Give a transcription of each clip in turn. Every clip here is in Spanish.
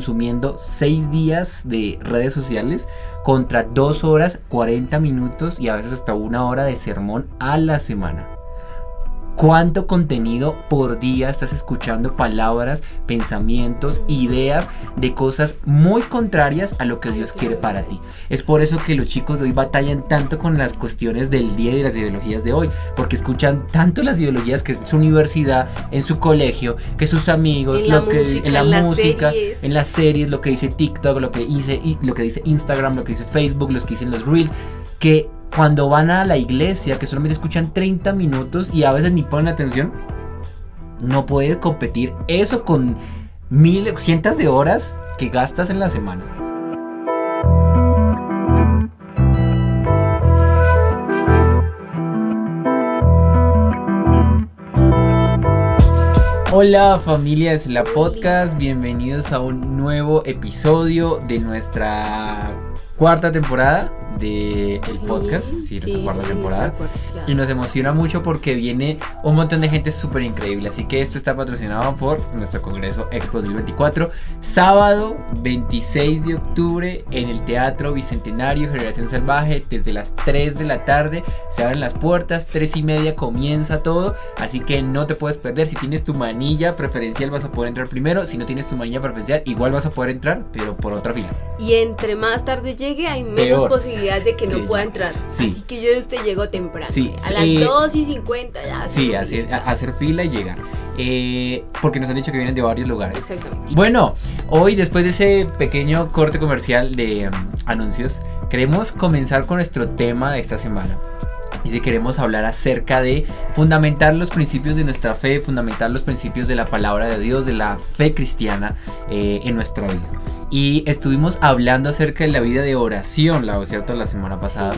consumiendo 6 días de redes sociales contra 2 horas, 40 minutos y a veces hasta 1 hora de sermón a la semana. ¿Cuánto contenido por día estás escuchando? Palabras, pensamientos, ideas de cosas muy contrarias a lo que Dios quiere para ti. Es por eso que los chicos de hoy batallan tanto con las cuestiones del día y de las ideologías de hoy, porque escuchan tanto las ideologías que en su universidad, en su colegio, que sus amigos, en la música, en las series, lo que dice TikTok, lo que dice Instagram, lo que dice Facebook, los que dicen los Reels, que cuando van a la iglesia, que solamente escuchan 30 minutos y a veces ni ponen atención, no puedes competir eso con cientos de horas que gastas en la semana. Hola familia de Selah Podcast, bienvenidos a un nuevo episodio de nuestra 4ª temporada del podcast, nuestra 4ª temporada, y nos emociona mucho porque viene un montón de gente súper increíble, así que esto está patrocinado por nuestro Congreso Expo 2024, sábado 26 de octubre en el Teatro Bicentenario Generación Salvaje, desde las 3 de la tarde, se abren las puertas, 3:30 comienza todo, así que no te puedes perder. Si tienes tu manilla preferencial vas a poder entrar primero, si no tienes tu manilla preferencial igual vas a poder entrar, pero por otra fila. Y entre más tarde llegue hay menos posibilidad de que no pueda entrar. Sí. Así que yo de usted llego temprano. Sí, a las 2:50 ya. Sí, hacer fila y llegar. Porque nos han dicho que vienen de varios lugares. Exactamente. Bueno, hoy después de ese pequeño corte comercial de anuncios, queremos comenzar con nuestro tema de esta semana. Y queremos hablar acerca de fundamentar los principios de nuestra fe, fundamentar los principios de la palabra de Dios, de la fe cristiana en nuestra vida. Y estuvimos hablando acerca de la vida de oración, ¿cierto? La semana pasada.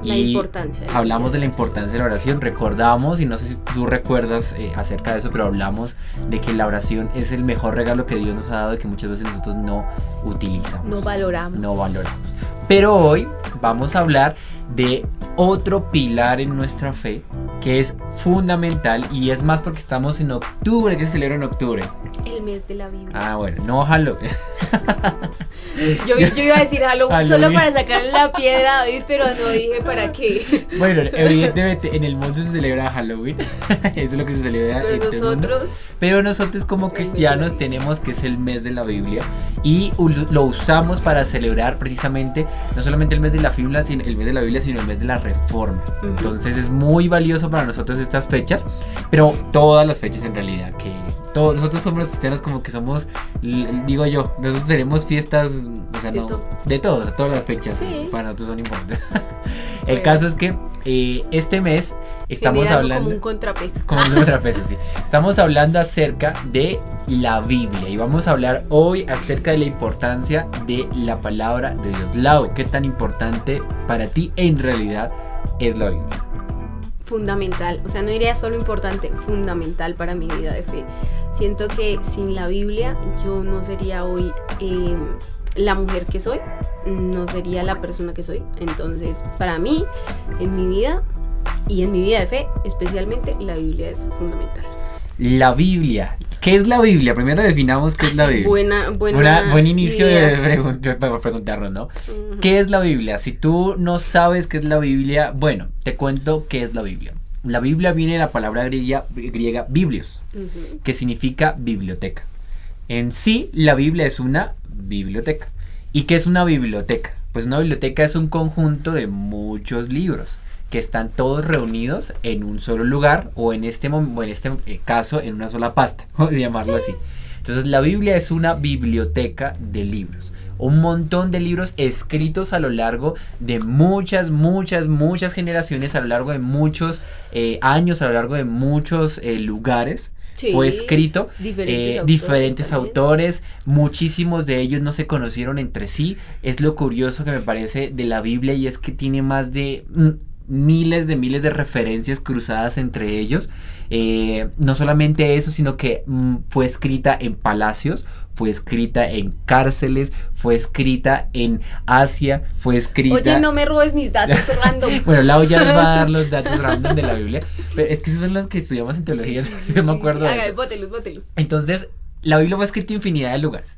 La importancia. Hablamos de la importancia de la oración. Recordamos, y no sé si tú recuerdas acerca de eso, pero hablamos de que la oración es el mejor regalo que Dios nos ha dado y que muchas veces nosotros no utilizamos. No valoramos. Pero hoy vamos a hablar de otro pilar en nuestra fe que es fundamental, y es más porque estamos en octubre. ¿Qué se celebra en octubre? El mes de la Biblia. Ah, bueno, no Halloween. Yo iba a decir Halloween solo para sacarle la piedra a David, pero no dije para qué. Bueno, evidentemente en el mundo se celebra Halloween. Eso es lo que se celebra. Pero nosotros como cristianos tenemos que es el mes de la Biblia, y lo usamos para celebrar precisamente no solamente el mes de la Biblia, sino el mes de la Reforma. Entonces es muy valioso para nosotros estas fechas, pero todas las fechas en realidad, que todos nosotros somos los cristianos, como que somos, digo yo, nosotros tenemos fiestas, o sea, de todos, todas las fechas, sí. Para nosotros son importantes. El caso es que este mes estamos hablando como un contrapeso. Sí. Estamos hablando acerca de la Biblia y vamos a hablar hoy acerca de la importancia de la palabra de Dios. Lau, ¿qué tan importante para ti en realidad es la Biblia? Fundamental, o sea, no diría solo importante, fundamental para mi vida de fe. Siento que sin la Biblia yo no sería hoy la mujer que soy, no sería la persona que soy. Entonces, para mí, en mi vida y en mi vida de fe, especialmente, la Biblia es fundamental. La Biblia, ¿qué es la Biblia? Primero definamos qué es la Biblia. Buen inicio idea. Para preguntarnos, ¿no? Uh-huh. ¿Qué es la Biblia? Si tú no sabes qué es la Biblia, bueno, te cuento qué es la Biblia. La Biblia viene de la palabra griega biblios, uh-huh, que significa biblioteca. En sí, la Biblia es una biblioteca. ¿Y qué es una biblioteca? Pues una biblioteca es un conjunto de muchos libros que están todos reunidos en un solo lugar, o en este caso en una sola pasta, vamos a llamarlo así. Entonces la Biblia es una biblioteca de libros, un montón de libros escritos a lo largo de muchas generaciones, a lo largo de muchos años, a lo largo de muchos lugares. Sí, fue escrito, diferentes autores, muchísimos de ellos no se conocieron entre sí. Es lo curioso que me parece de la Biblia, y es que tiene más de miles de referencias cruzadas entre ellos. No solamente eso, sino que fue escrita en palacios, fue escrita en cárceles, fue escrita en Asia, fue escrita... Oye, no me robes mis datos random. Bueno, Lau ya nos va a dar los datos random de la Biblia, pero es que esos son los que estudiamos en teología, yo me acuerdo de eso. Bótelos. Entonces, la Biblia fue escrita en infinidad de lugares.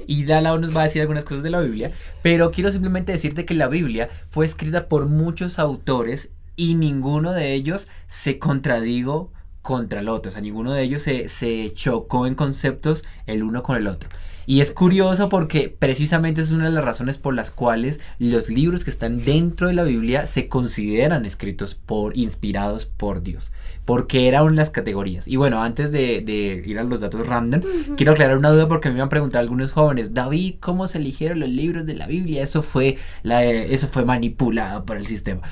Y ya Lau nos va a decir algunas cosas de la Biblia, pero quiero simplemente decirte que la Biblia fue escrita por muchos autores y ninguno de ellos se contradijo contra el otro, o sea, ninguno de ellos se chocó en conceptos el uno con el otro. Y es curioso porque precisamente es una de las razones por las cuales los libros que están dentro de la Biblia se consideran escritos inspirados por Dios, porque eran las categorías. Y bueno, antes de ir a los datos random, quiero aclarar una duda porque me han preguntado algunos jóvenes: David, ¿cómo se eligieron los libros de la Biblia? Eso fue manipulado por el sistema.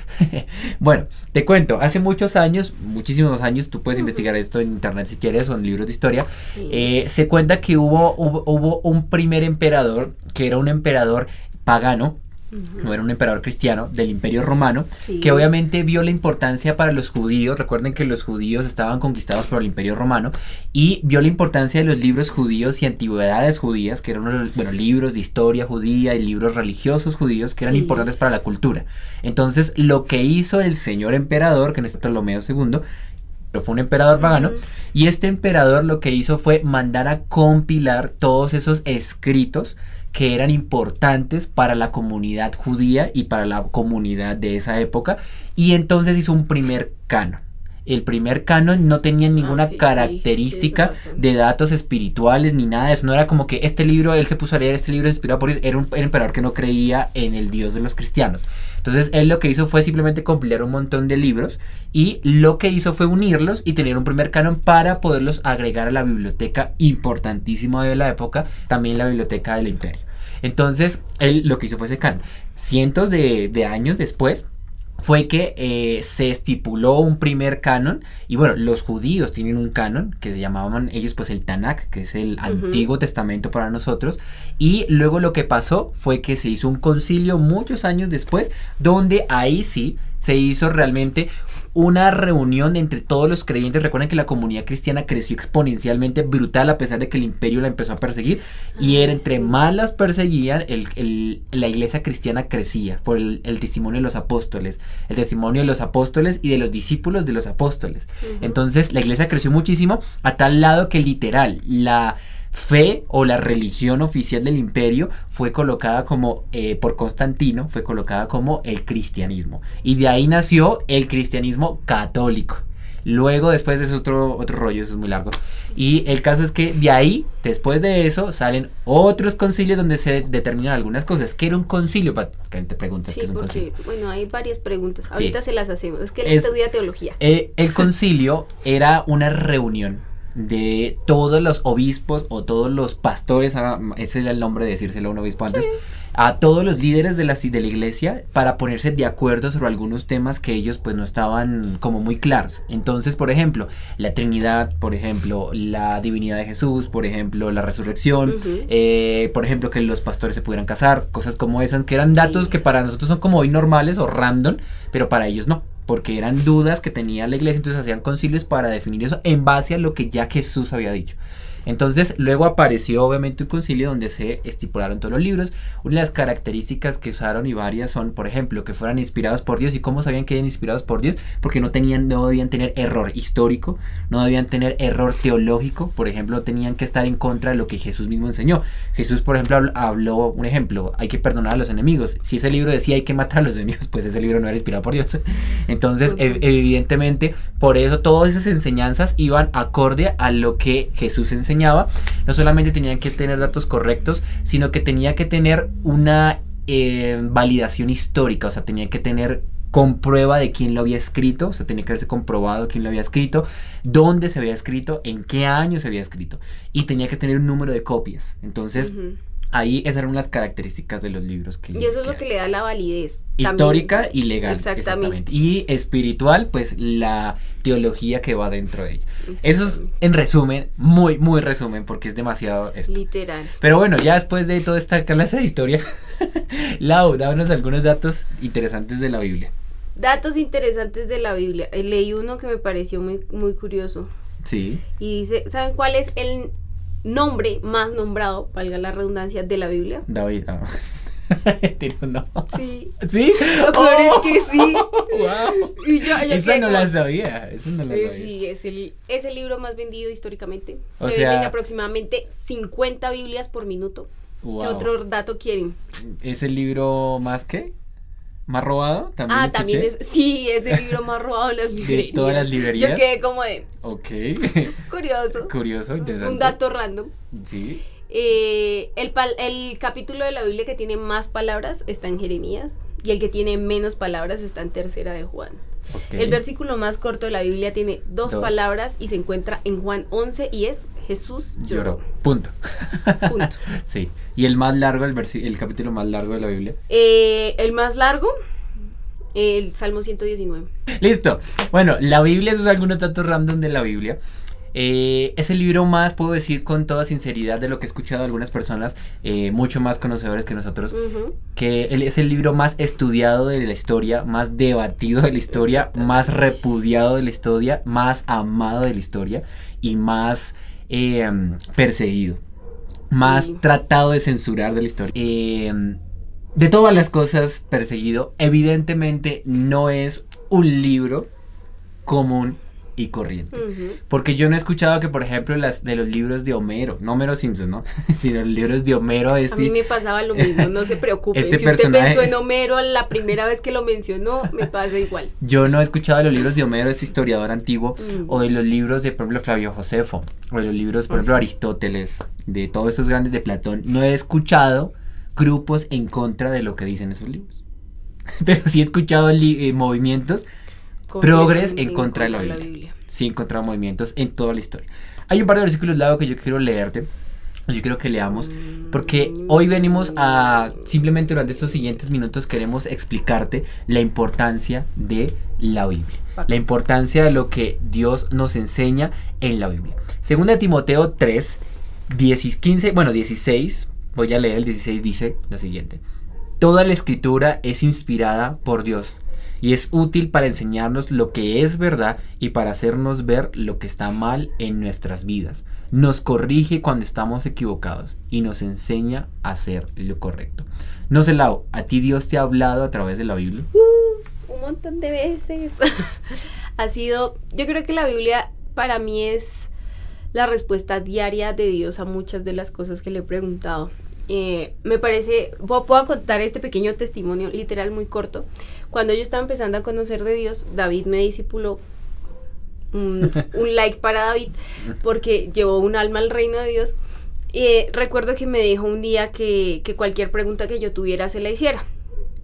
Bueno, te cuento, hace muchos años, muchísimos años, tú puedes investigar esto en internet si quieres o en libros de historia, se cuenta que hubo un primer emperador que era un emperador pagano, no era un emperador cristiano, del Imperio Romano, que obviamente vio la importancia para los judíos. Recuerden que los judíos estaban conquistados por el Imperio Romano, y vio la importancia de los libros judíos y antigüedades judías, que eran libros de historia judía y libros religiosos judíos que eran importantes para la cultura. Entonces, lo que hizo el señor emperador, que en este Ptolomeo II, pero fue un emperador pagano, y este emperador lo que hizo fue mandar a compilar todos esos escritos que eran importantes para la comunidad judía y para la comunidad de esa época, y entonces hizo un primer canon. El primer canon no tenía ninguna característica de datos espirituales ni nada de eso. No era como que este libro, él se puso a leer este libro inspirado por Dios. Era un emperador que no creía en el Dios de los cristianos. Entonces él lo que hizo fue simplemente compilar un montón de libros, y lo que hizo fue unirlos y tener un primer canon para poderlos agregar a la biblioteca importantísima de la época, también la biblioteca del imperio. Entonces él lo que hizo fue ese canon. Cientos de años después fue que se estipuló un primer canon, y bueno, los judíos tienen un canon que se llamaban ellos pues el Tanakh, que es el Antiguo Testamento para nosotros, y luego lo que pasó fue que se hizo un concilio muchos años después, donde ahí sí se hizo realmente una reunión entre todos los creyentes. Recuerden que la comunidad cristiana creció exponencialmente brutal a pesar de que el imperio la empezó a perseguir, y entre más las perseguían, la iglesia cristiana crecía por el testimonio de los apóstoles, y de los discípulos de los apóstoles. Entonces la iglesia creció muchísimo, a tal lado que literal la fe o la religión oficial del imperio fue colocada como, por Constantino, fue colocada como el cristianismo, y de ahí nació el cristianismo católico. Luego, después es otro rollo, eso es muy largo, y el caso es que de ahí, después de eso, salen otros concilios donde se determinan algunas cosas. ¿Qué era un concilio? Que te preguntas qué es un concilio. Bueno, hay varias preguntas, ahorita se las hacemos, es que él estudia teología. El concilio era una reunión de todos los obispos o todos los pastores, ese era el nombre de decírselo a un obispo antes, a todos los líderes de la iglesia, para ponerse de acuerdo sobre algunos temas que ellos pues no estaban como muy claros. Entonces, por ejemplo, la Trinidad, por ejemplo, la divinidad de Jesús, por ejemplo, la resurrección, por ejemplo, que los pastores se pudieran casar, cosas como esas, que eran datos que para nosotros son como hoy normales o random, pero para ellos no, porque eran dudas que tenía la iglesia. Entonces hacían concilios para definir eso en base a lo que ya Jesús había dicho. Entonces luego apareció obviamente un concilio donde se estipularon todos los libros. Una de las características que usaron, y varias, son, por ejemplo, que fueran inspirados por Dios. ¿Y cómo sabían que eran inspirados por Dios? Porque no debían tener error histórico, no debían tener error teológico. Por ejemplo, tenían que estar en contra de lo que Jesús mismo enseñó. Jesús, por ejemplo, habló, un ejemplo, hay que perdonar a los enemigos. Si ese libro decía hay que matar a los enemigos, pues ese libro no era inspirado por Dios. Entonces, evidentemente, por eso todas esas enseñanzas iban acorde a lo que Jesús enseñaba. No solamente tenían que tener datos correctos, sino que tenía que tener una validación histórica, o sea, tenía que tener comprueba de quién lo había escrito, o sea, tenía que haberse comprobado quién lo había escrito, dónde se había escrito, en qué año se había escrito, y tenía que tener un número de copias. Entonces, ahí esas eran las características de los libros y eso es lo que le da la validez histórica también, y legal. Exactamente. Y espiritual, pues la teología que va dentro de ello. Eso es en resumen, muy resumen, porque es demasiado esto. Literal. Pero bueno, ya después de toda esta clase de historia, Lau, dámonos algunos datos interesantes de la Biblia. Datos interesantes de la Biblia. Leí uno que me pareció muy curioso. Sí. Y dice, ¿saben cuál es el nombre más nombrado, valga la redundancia, de la Biblia? David. No. Sí. ¿Sí? Lo peor es que sí. Wow. Y yo Esa no la sabía. Sí, es el libro más vendido históricamente. O Se sea, venden aproximadamente 50 Biblias por minuto. wow. ¿Qué otro dato quieren? ¿Es el libro más qué? ¿Más robado? ¿También escuché? También es el libro más robado en las librerías. ¿De todas las librerías? Yo quedé como de... Ok. Curioso, interesante. un dato random. Sí. El capítulo de la Biblia que tiene más palabras está en Jeremías y el que tiene menos palabras está en Tercera de Juan. Okay. El versículo más corto de la Biblia tiene dos palabras y se encuentra en Juan 11 y es Jesús lloró. Punto. Sí. ¿Y el más largo, el capítulo más largo de la Biblia? El más largo, el Salmo 119. Listo. Bueno, la Biblia, esos son algunos datos random de la Biblia. Es el libro más, puedo decir con toda sinceridad de lo que he escuchado de algunas personas, mucho más conocedores que nosotros, que es el libro más estudiado de la historia, más debatido de la historia, más repudiado de la historia, más amado de la historia y más perseguido, más tratado de censurar de la historia. De todas las cosas perseguido, evidentemente no es un libro común y corriente. Porque yo no he escuchado que, por ejemplo, de los libros de Homero, no Homero Simpson, ¿no? Sino los libros de Homero. A mí me pasaba lo mismo, no se preocupen. Si usted pensó en Homero la primera vez que lo mencionó, me pasa igual. Yo no he escuchado de los libros de Homero, este historiador antiguo, o de los libros de, por ejemplo, Flavio Josefo, o de los libros, por ejemplo, Aristóteles, de todos esos grandes de Platón. No he escuchado grupos en contra de lo que dicen esos libros. Pero sí he escuchado movimientos progres en contra de la Biblia. Sí he encontrado movimientos en toda la historia. Hay un par de versículos largos que yo quiero leerte. Yo quiero que leamos, porque hoy venimos a, simplemente durante estos siguientes minutos queremos explicarte la importancia de la Biblia, la importancia de lo que Dios nos enseña en la Biblia. Segunda Timoteo 3, 16, voy a leer el 16, dice lo siguiente: toda la escritura es inspirada por Dios y es útil para enseñarnos lo que es verdad y para hacernos ver lo que está mal en nuestras vidas. Nos corrige cuando estamos equivocados y nos enseña a hacer lo correcto. No sé, Lau, ¿a ti Dios te ha hablado a través de la Biblia? Un montón de veces. Yo creo que la Biblia para mí es la respuesta diaria de Dios a muchas de las cosas que le he preguntado. Me parece, puedo contar este pequeño testimonio literal muy corto. Cuando yo estaba empezando a conocer de Dios, David me discipuló. Un like para David, porque llevó un alma al reino de Dios. Recuerdo que me dijo un día que cualquier pregunta que yo tuviera se la hiciera.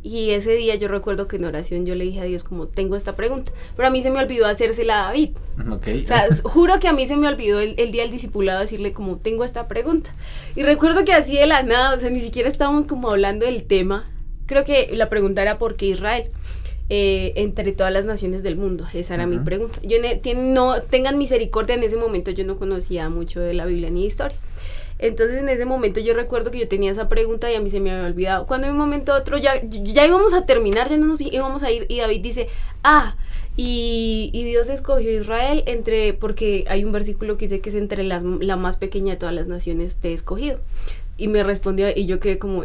Y ese día yo recuerdo que en oración yo le dije a Dios como, tengo esta pregunta, pero a mí se me olvidó hacérsela a David. Okay. O sea, juro que a mí se me olvidó el día del discipulado decirle como, tengo esta pregunta. Y recuerdo que así de la nada, o sea, ni siquiera estábamos como hablando del tema. Creo que la pregunta era ¿por qué Israel? Entre todas las naciones del mundo. Esa era mi pregunta. No tengan misericordia, en ese momento yo no conocía mucho de la Biblia ni de historia. Entonces en ese momento yo recuerdo que yo tenía esa pregunta y a mí se me había olvidado. Cuando en un momento a otro ya íbamos a terminar, ya no nos íbamos a ir, y David dice, y Dios escogió a Israel porque hay un versículo que dice que es entre la más pequeña de todas las naciones te he escogido. Y me respondió, y yo quedé como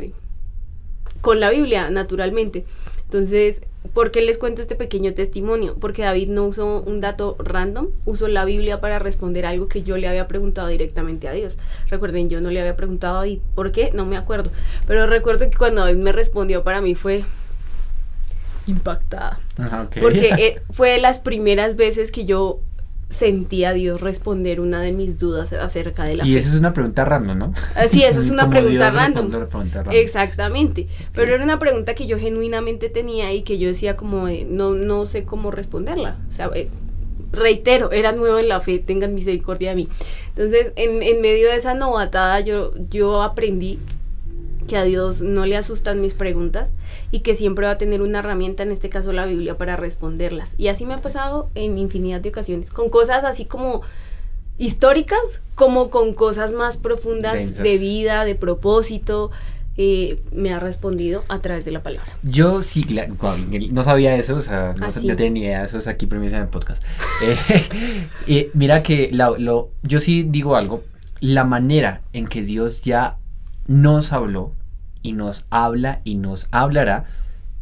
con la Biblia, naturalmente. Entonces, ¿por qué les cuento este pequeño testimonio? Porque David no usó un dato random, usó la Biblia para responder algo que yo le había preguntado directamente a Dios. Recuerden, yo no le había preguntado a David, ¿por qué? No me acuerdo. Pero recuerdo que cuando David me respondió, para mí fue impactada. Okay. Porque fue de las primeras veces que yo sentí a Dios responder una de mis dudas acerca de la fe. Y eso es una pregunta random, ¿no? Sí, eso es una pregunta random. Exactamente. Okay. Pero era una pregunta que yo genuinamente tenía y que yo decía como no sé cómo responderla. O sea, reitero, era nuevo en la fe, tengan misericordia de mí. Entonces, en medio de esa novatada, yo aprendí que a Dios no le asustan mis preguntas y que siempre va a tener una herramienta, en este caso la Biblia, para responderlas. Y así me ha pasado en infinidad de ocasiones, con cosas así como históricas, como con cosas más profundas, densas, de vida, de propósito. Me ha respondido a través de la palabra. Yo sí, no sabía eso, o sea, no tenía ni idea, eso es aquí premisa en el podcast. Mira que yo sí digo algo, la manera en que Dios ya nos habló y nos habla y nos hablará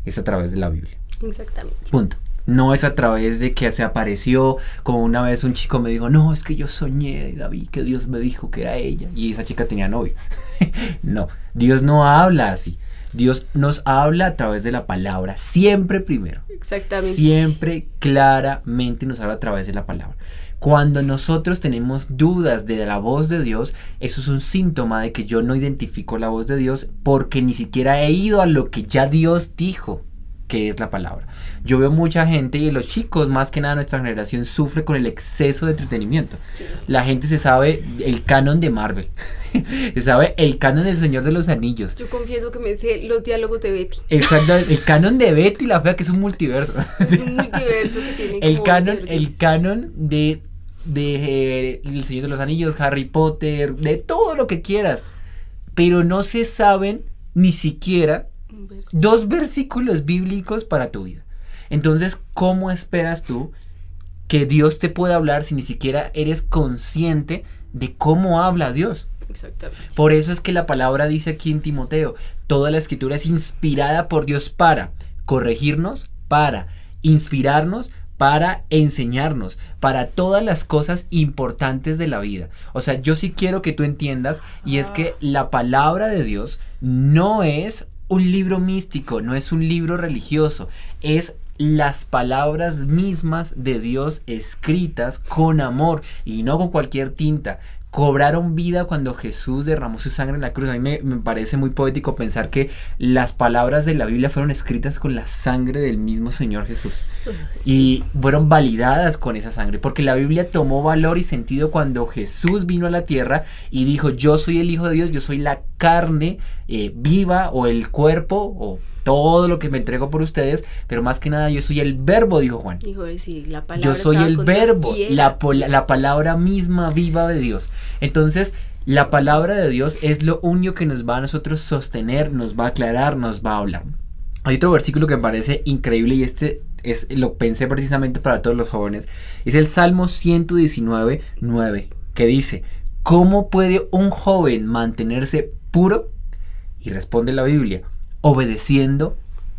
es a través de la Biblia. Exactamente. Punto. No es a través de que se apareció, como una vez un chico me dijo, no, es que yo soñé, David, que Dios me dijo que era ella, y esa chica tenía novio. No, Dios no habla así. Dios nos habla a través de la palabra, siempre primero. Exactamente. Siempre claramente nos habla a través de la palabra. Cuando nosotros tenemos dudas de la voz de Dios, eso es un síntoma de que yo no identifico la voz de Dios porque ni siquiera he ido a lo que ya Dios dijo, que es la palabra. Yo veo mucha gente, y los chicos, más que nada nuestra generación, sufre con el exceso de entretenimiento. Sí. La gente se sabe el canon de Marvel, se sabe el canon del Señor de los Anillos. Yo confieso que me sé los diálogos de Betty. Exacto, el canon de Betty la Fea, que es un multiverso. Es un multiverso que tiene el canon de El Señor de los Anillos, Harry Potter, de todo lo que quieras. Pero no se saben ni siquiera 2 versículos bíblicos para tu vida. Entonces, ¿cómo esperas tú que Dios te pueda hablar si ni siquiera eres consciente de cómo habla Dios? Exactamente. Por eso es que la palabra dice aquí en Timoteo, toda la escritura es inspirada por Dios para corregirnos, para inspirarnos, para enseñarnos, para todas las cosas importantes de la vida. O sea, yo sí quiero que tú entiendas, y es que la palabra de Dios no es un libro místico, no es un libro religioso, es las palabras mismas de Dios escritas con amor y no con cualquier tinta. Cobraron vida cuando Jesús derramó su sangre en la cruz. A mí me parece muy poético pensar que las palabras de la Biblia fueron escritas con la sangre del mismo Señor Jesús y fueron validadas con esa sangre, porque la Biblia tomó valor y sentido cuando Jesús vino a la tierra y dijo, yo soy el Hijo de Dios, yo soy la carne viva, o el cuerpo, o todo lo que me entrego por ustedes, pero más que nada yo soy el verbo, dijo Juan. Dijo, sí, la palabra, yo soy el verbo, la palabra misma viva de Dios. Entonces, la palabra de Dios es lo único que nos va a nosotros sostener, nos va a aclarar, nos va a hablar. Hay otro versículo que me parece increíble, y lo pensé precisamente para todos los jóvenes. Es el Salmo 119:9, que dice, ¿cómo puede un joven mantenerse puro? Y responde la Biblia, obedeciendo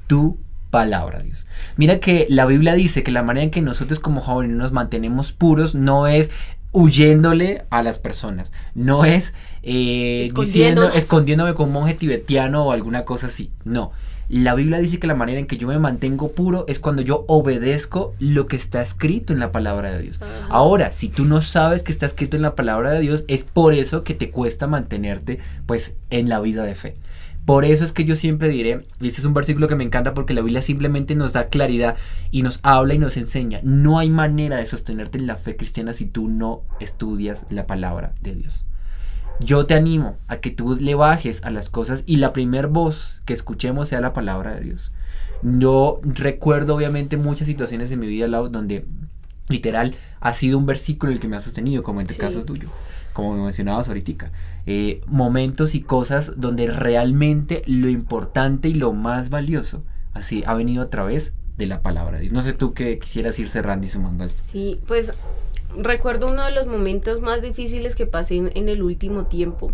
tu palabra, Dios. Mira que la Biblia dice que la manera en que nosotros como jóvenes nos mantenemos puros no es huyéndole a las personas, no es escondiéndome como un monje tibetiano o alguna cosa así, no. La Biblia dice que la manera en que yo me mantengo puro es cuando yo obedezco lo que está escrito en la palabra de Dios. Ajá. Ahora, si tú no sabes que está escrito en la palabra de Dios, es por eso que te cuesta mantenerte pues en la vida de fe. Por eso es que yo siempre diré, y este es un versículo que me encanta porque la Biblia simplemente nos da claridad y nos habla y nos enseña. No hay manera de sostenerte en la fe cristiana si tú no estudias la palabra de Dios. Yo te animo a que tú le bajes a las cosas y la primer voz que escuchemos sea la palabra de Dios. Yo recuerdo obviamente muchas situaciones en mi vida donde literal ha sido un versículo el que me ha sostenido, como en este caso tuyo, como me mencionabas ahorita. Momentos y cosas donde realmente lo importante y lo más valioso así ha venido a través de la palabra de Dios. No sé tú qué quisieras ir cerrando y sumando esto. Sí, pues recuerdo uno de los momentos más difíciles que pasé en el último tiempo,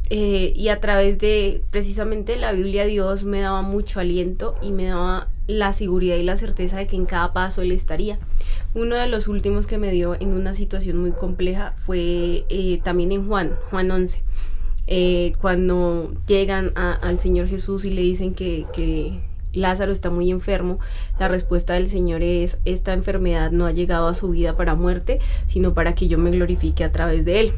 y a través de precisamente la Biblia, Dios me daba mucho aliento y me daba la seguridad y la certeza de que en cada paso Él estaría. Uno de los últimos que me dio en una situación muy compleja fue también en Juan 11, cuando llegan al Señor Jesús y le dicen que Lázaro está muy enfermo. La respuesta del Señor es: esta enfermedad no ha llegado a su vida para muerte, sino para que yo me glorifique a través de él.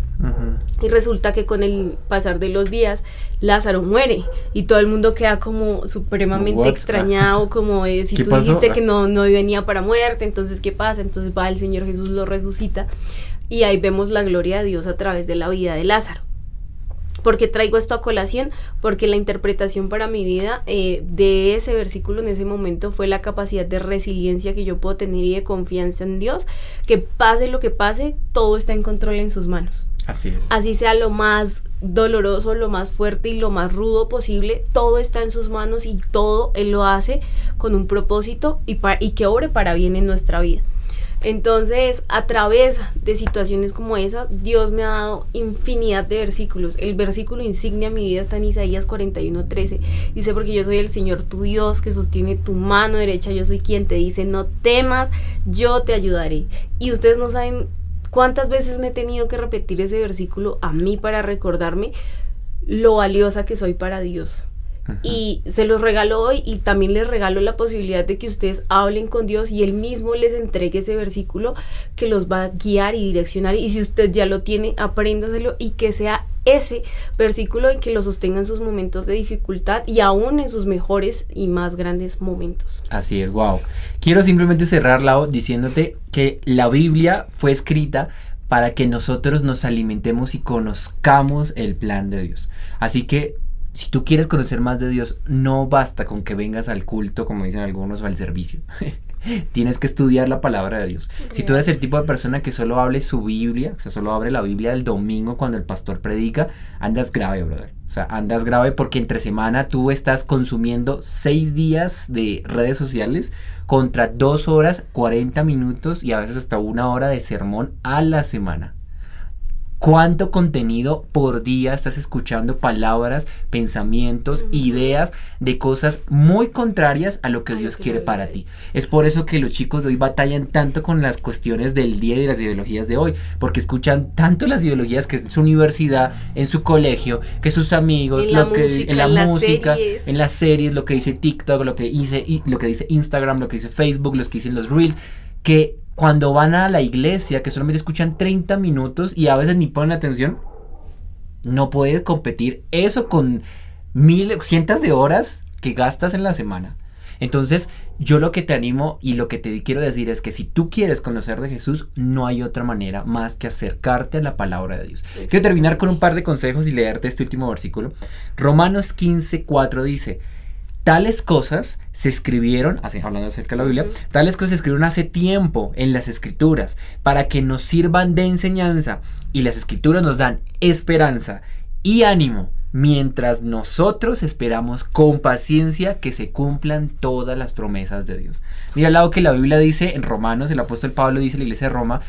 Y resulta que con el pasar de los días Lázaro muere y todo el mundo queda como supremamente extrañado, como si tú dijiste que no venía para muerte, entonces ¿qué pasa? Entonces va el Señor Jesús, lo resucita, y ahí vemos la gloria de Dios a través de la vida de Lázaro. ¿Por qué traigo esto a colación? Porque la interpretación para mi vida de ese versículo en ese momento fue la capacidad de resiliencia que yo puedo tener y de confianza en Dios, que pase lo que pase, todo está en control en sus manos. Así es. Así sea lo más doloroso, lo más fuerte y lo más rudo posible, todo está en sus manos y todo Él lo hace con un propósito y que obre para bien en nuestra vida. Entonces, a través de situaciones como esa, Dios me ha dado infinidad de versículos. El versículo insignia en mi vida está en Isaías 41:13. Dice, porque yo soy el Señor tu Dios, que sostiene tu mano derecha, yo soy quien te dice, no temas, yo te ayudaré. Y ustedes no saben cuántas veces me he tenido que repetir ese versículo a mí para recordarme lo valiosa que soy para Dios. Y se los regalo hoy, y también les regalo la posibilidad de que ustedes hablen con Dios y Él mismo les entregue ese versículo que los va a guiar y direccionar. Y si usted ya lo tiene, apréndaselo, y que sea ese versículo en que lo sostenga en sus momentos de dificultad y aún en sus mejores y más grandes momentos. Así es, wow. Quiero simplemente cerrar, Lau, diciéndote que la Biblia fue escrita para que nosotros nos alimentemos y conozcamos el plan de Dios. Así que si tú quieres conocer más de Dios, no basta con que vengas al culto, como dicen algunos, o al servicio. Tienes que estudiar la palabra de Dios. Si tú eres el tipo de persona que solo hable su Biblia, o sea, solo abre la Biblia el domingo cuando el pastor predica, andas grave, brother. O sea, andas grave porque entre semana tú estás consumiendo 6 días de redes sociales contra 2 horas, 40 minutos y a veces hasta 1 hora de sermón a la semana. ¿Cuánto contenido por día estás escuchando? Palabras, pensamientos, ideas de cosas muy contrarias a lo que Dios quiere para ti. Es por eso que los chicos de hoy batallan tanto con las cuestiones del día y de las ideologías de hoy, porque escuchan tanto las ideologías que en su universidad, en su colegio, que sus amigos, en la música, en las series, lo que dice TikTok, lo que dice Instagram, lo que dice Facebook, lo que dicen los Reels, que cuando van a la iglesia, que solamente escuchan 30 minutos y a veces ni ponen atención, no puedes competir eso con cientos de horas que gastas en la semana. Entonces, yo lo que te animo y lo que te quiero decir es que si tú quieres conocer de Jesús, no hay otra manera más que acercarte a la palabra de Dios. Quiero terminar con un par de consejos y leerte este último versículo. Romanos 15:4 dice: tales cosas se escribieron, así hablando acerca de la Biblia, tales cosas se escribieron hace tiempo en las Escrituras para que nos sirvan de enseñanza, y las Escrituras nos dan esperanza y ánimo mientras nosotros esperamos con paciencia que se cumplan todas las promesas de Dios. Mira al lado que la Biblia dice en Romanos, el apóstol Pablo dice a la iglesia de Roma: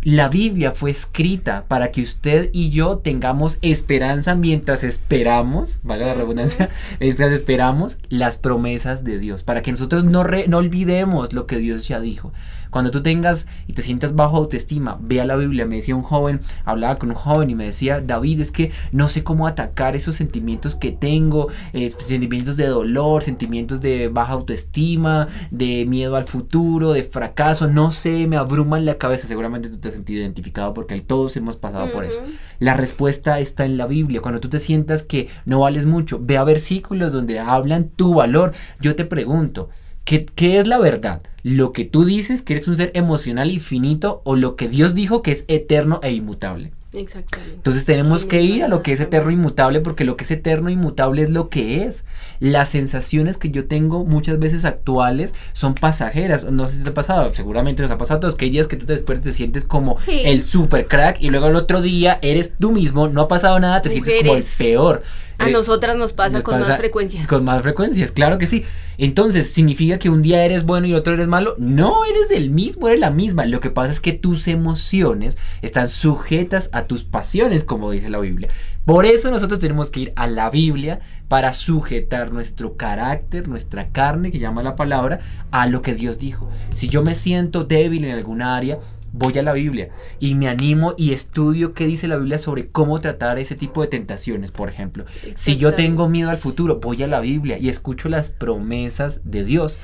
la Biblia fue escrita para que usted y yo tengamos esperanza mientras esperamos, valga la redundancia, mientras esperamos las promesas de Dios, para que nosotros no olvidemos lo que Dios ya dijo. Cuando tú tengas y te sientas bajo autoestima, ve a la Biblia. Me decía un joven, hablaba con un joven y me decía: David, es que no sé cómo atacar esos sentimientos que tengo, sentimientos de dolor, sentimientos de baja autoestima, de miedo al futuro, de fracaso, no sé, me abruman la cabeza. Seguramente tú te has sentido identificado porque todos hemos pasado por eso. La respuesta está en la Biblia. Cuando tú te sientas que no vales mucho, ve a versículos donde hablan tu valor. Yo te pregunto, ¿qué es la verdad? ¿Lo que tú dices, que eres un ser emocional y finito, o lo que Dios dijo, que es eterno e inmutable? Exactamente. Entonces tenemos que ir a lo que es eterno e inmutable, porque lo que es eterno e inmutable es lo que es. Las sensaciones que yo tengo muchas veces actuales son pasajeras. No sé si te ha pasado, seguramente nos ha pasado a todos, que hay días que tú te despiertas y te sientes como el super crack, y luego el otro día eres tú mismo, no ha pasado nada, te sientes como el peor. A nosotras nos pasa con más frecuencia. Con más frecuencias, claro que sí. Entonces, ¿significa que un día eres bueno y otro eres malo? No, eres el mismo, eres la misma. Lo que pasa es que tus emociones están sujetas a tus pasiones, como dice la Biblia. Por eso nosotros tenemos que ir a la Biblia para sujetar nuestro carácter, nuestra carne, que llama la palabra, a lo que Dios dijo. Si yo me siento débil en alguna área, voy a la Biblia y me animo y estudio qué dice la Biblia sobre cómo tratar ese tipo de tentaciones, por ejemplo. Si yo tengo miedo al futuro, voy a la Biblia y escucho las promesas de Dios.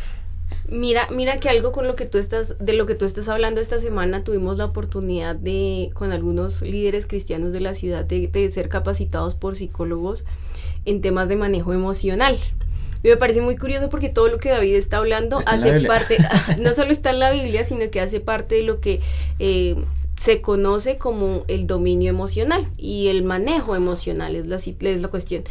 Mira que algo de lo que tú estás hablando esta semana, tuvimos la oportunidad con algunos líderes cristianos de la ciudad de ser capacitados por psicólogos en temas de manejo emocional. Y me parece muy curioso porque todo lo que David está hablando hace parte, no solo está en la Biblia, sino que hace parte de lo que se conoce como el dominio emocional y el manejo emocional, es la cuestión.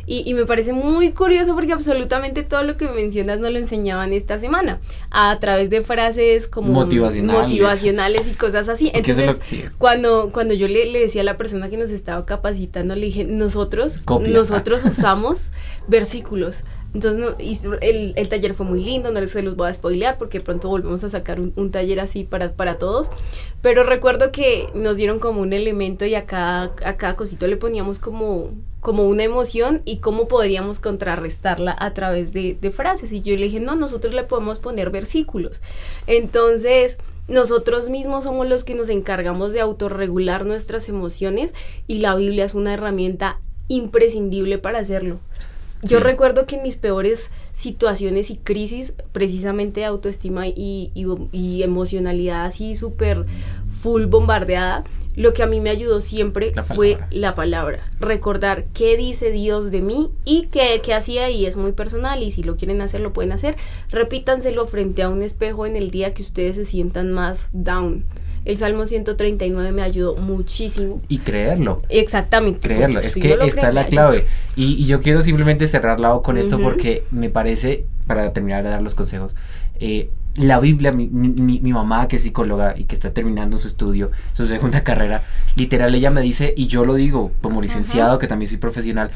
Y me parece muy curioso porque absolutamente todo lo que mencionas nos lo enseñaban esta semana, a través de frases como motivacionales y cosas así. Entonces, cuando yo le decía a la persona que nos estaba capacitando, le dije, nosotros usamos versículos. Entonces el taller fue muy lindo, no se los voy a spoilear porque pronto volvemos a sacar un taller así para todos, pero recuerdo que nos dieron como un elemento y a cada cosito le poníamos como una emoción y cómo podríamos contrarrestarla a través de frases, y yo le dije, no, nosotros le podemos poner versículos. Entonces nosotros mismos somos los que nos encargamos de autorregular nuestras emociones, y la Biblia es una herramienta imprescindible para hacerlo. Yo recuerdo que en mis peores situaciones y crisis, precisamente de autoestima y emocionalidad así súper full bombardeada, lo que a mí me ayudó siempre fue la palabra. Recordar qué dice Dios de mí y qué hacía, y es muy personal, y si lo quieren hacer, lo pueden hacer. Repítanselo frente a un espejo en el día que ustedes se sientan más down. El Salmo 139 me ayudó muchísimo. Y creerlo. Exactamente. Creerlo, es que esta es la clave. Y yo quiero simplemente cerrarla con esto porque me parece, para terminar de dar los consejos, la Biblia, mi mamá que es psicóloga y que está terminando su estudio, su segunda carrera, literal ella me dice, y yo lo digo como licenciado, que también soy profesional,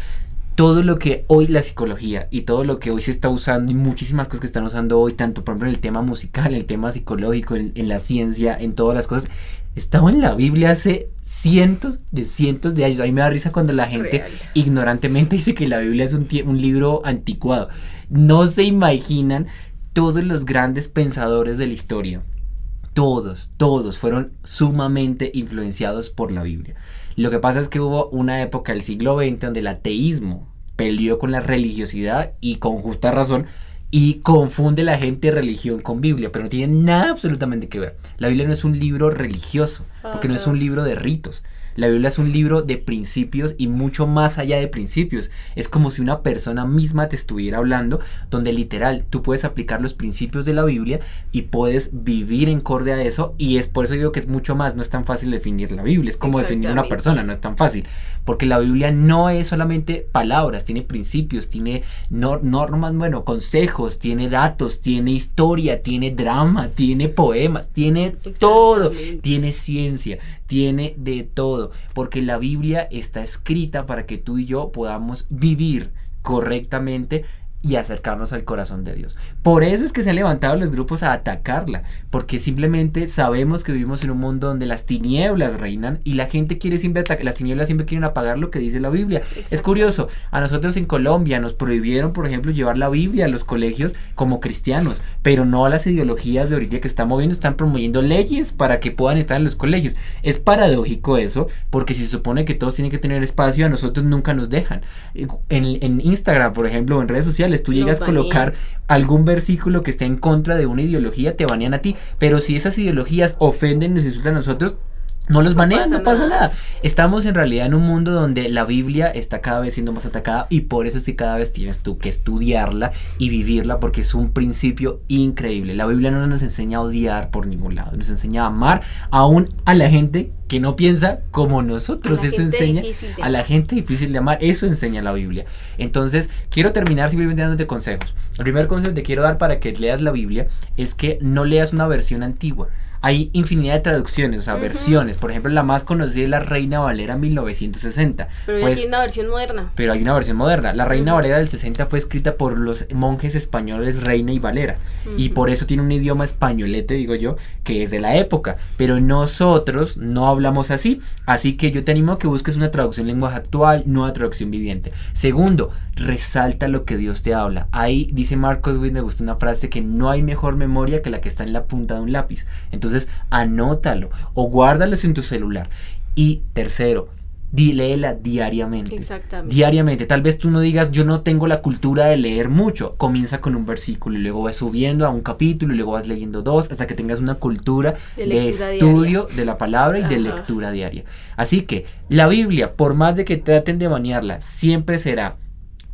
todo lo que hoy la psicología y todo lo que hoy se está usando y muchísimas cosas que están usando hoy, tanto por ejemplo en el tema musical, en el tema psicológico, en la ciencia, en todas las cosas, estaba en la Biblia hace cientos de años. A mí me da risa cuando la gente ignorantemente dice que la Biblia es un libro anticuado. No se imaginan todos los grandes pensadores de la historia. Todos fueron sumamente influenciados por la Biblia. Lo que pasa es que hubo una época del siglo XX donde el ateísmo peleó con la religiosidad, y con justa razón, y confunde la gente religión con Biblia, pero no tiene nada absolutamente que ver. La Biblia no es un libro religioso, porque no es un libro de ritos. La Biblia es un libro de principios y mucho más allá de principios. Es como si una persona misma te estuviera hablando, donde literal tú puedes aplicar los principios de la Biblia y puedes vivir en acorde a eso, y es por eso digo que es mucho más, no es tan fácil definir la Biblia, es como definir una persona, no es tan fácil, porque la Biblia no es solamente palabras, tiene principios, tiene normas, consejos, tiene datos, tiene historia, tiene drama, tiene poemas, tiene todo, tiene ciencia, tiene de todo, porque la Biblia está escrita para que tú y yo podamos vivir correctamente y acercarnos al corazón de Dios. Por eso es que se han levantado los grupos a atacarla, porque simplemente sabemos que vivimos en un mundo donde las tinieblas reinan y la gente quiere siempre atacar, las tinieblas siempre quieren apagar lo que dice la Biblia. Exacto. Es curioso, a nosotros en Colombia nos prohibieron, por ejemplo, llevar la Biblia a los colegios como cristianos, pero no a las ideologías de ahorita que están moviendo, están promoviendo leyes para que puedan estar en los colegios. Es paradójico eso, porque si se supone que todos tienen que tener espacio, a nosotros nunca nos dejan. En Instagram, por ejemplo, o en redes sociales, tú llegas a colocar algún versículo que esté en contra de una ideología, te banean a ti, pero si esas ideologías ofenden, nos insultan a nosotros, no los banean, no pasa nada. Estamos en realidad en un mundo donde la Biblia está cada vez siendo más atacada, y por eso es que cada vez tienes tú que estudiarla y vivirla, porque es un principio increíble. La Biblia no nos enseña a odiar por ningún lado, nos enseña a amar aún a la gente que no piensa como nosotros. Eso enseña a la gente difícil de amar, eso enseña la Biblia. Entonces quiero terminar simplemente dándote consejos. El primer consejo que te quiero dar para que leas la Biblia es que no leas una versión antigua. Hay infinidad de traducciones, o sea, versiones. Por ejemplo, la más conocida es la Reina Valera 1960. Pero hay una versión moderna. Pero hay una versión moderna. La Reina Valera del 60 fue escrita por los monjes españoles Reina y Valera. Y por eso tiene un idioma españolete, digo yo, que es de la época. Pero nosotros no hablamos así. Así que yo te animo a que busques una traducción en lenguaje actual, no una traducción viviente. Segundo, resalta lo que Dios te habla. Ahí dice Marcos Witt, me gusta una frase, que no hay mejor memoria que la que está en la punta de un lápiz. Entonces anótalo o guárdalo en tu celular. Y tercero, léela diariamente. Exactamente. Diariamente. Tal vez tú no digas, yo no tengo la cultura de leer mucho. Comienza con un versículo y luego vas subiendo a un capítulo y luego vas leyendo 2 hasta que tengas una cultura de estudio diaria de la palabra y de lectura diaria. Así que la Biblia, por más de que traten de banearla, siempre será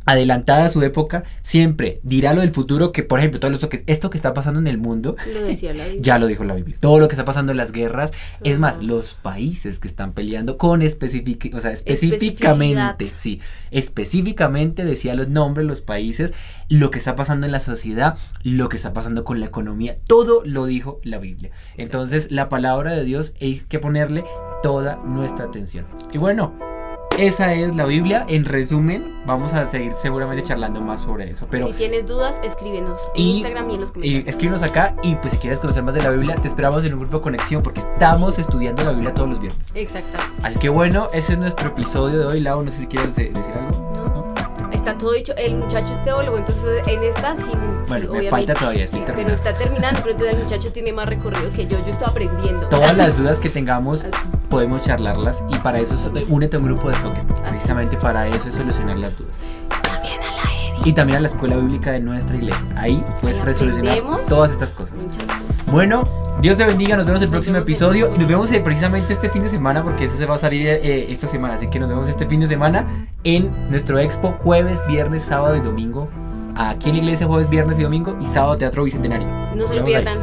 adelantada a su época, siempre dirá lo del futuro, que por ejemplo todo esto que está pasando en el mundo, lo decía la Biblia. Ya lo dijo la Biblia. Todo lo que está pasando en las guerras, es más, los países que están peleando con específicamente, sí, específicamente decía los nombres, los países, lo que está pasando en la sociedad, lo que está pasando con la economía, todo lo dijo la Biblia. Entonces, la palabra de Dios hay que ponerle toda nuestra atención. Y bueno, esa es la Biblia. En resumen, vamos a seguir seguramente charlando más sobre eso. Pero si tienes dudas, escríbenos en Instagram y en los comentarios. Y escríbenos acá y pues si quieres conocer más de la Biblia, te esperamos en un grupo de conexión porque estamos estudiando la Biblia todos los viernes. Exacto. Así que bueno, ese es nuestro episodio de hoy. Lau, no sé si quieres decir algo. No. Está todo dicho, el muchacho es teólogo, entonces en esta sí, bueno, me falta todavía, sí, pero está terminando, pero entonces el muchacho tiene más recorrido que yo estoy aprendiendo. Todas las dudas que tengamos podemos charlarlas y para eso únete a un grupo de soccer, precisamente para eso es solucionar las dudas. También a la EBI. Y también a la escuela bíblica de nuestra iglesia, ahí puedes resolucionar todas estas cosas. Muchas cosas. Bueno, Dios te bendiga, nos vemos en el próximo episodio. Nos vemos precisamente este fin de semana porque ese se va a salir esta semana. Así que nos vemos este fin de semana en nuestro expo jueves, viernes, sábado y domingo. Aquí en la iglesia jueves, viernes y domingo y sábado Teatro Bicentenario. No se lo pierdan.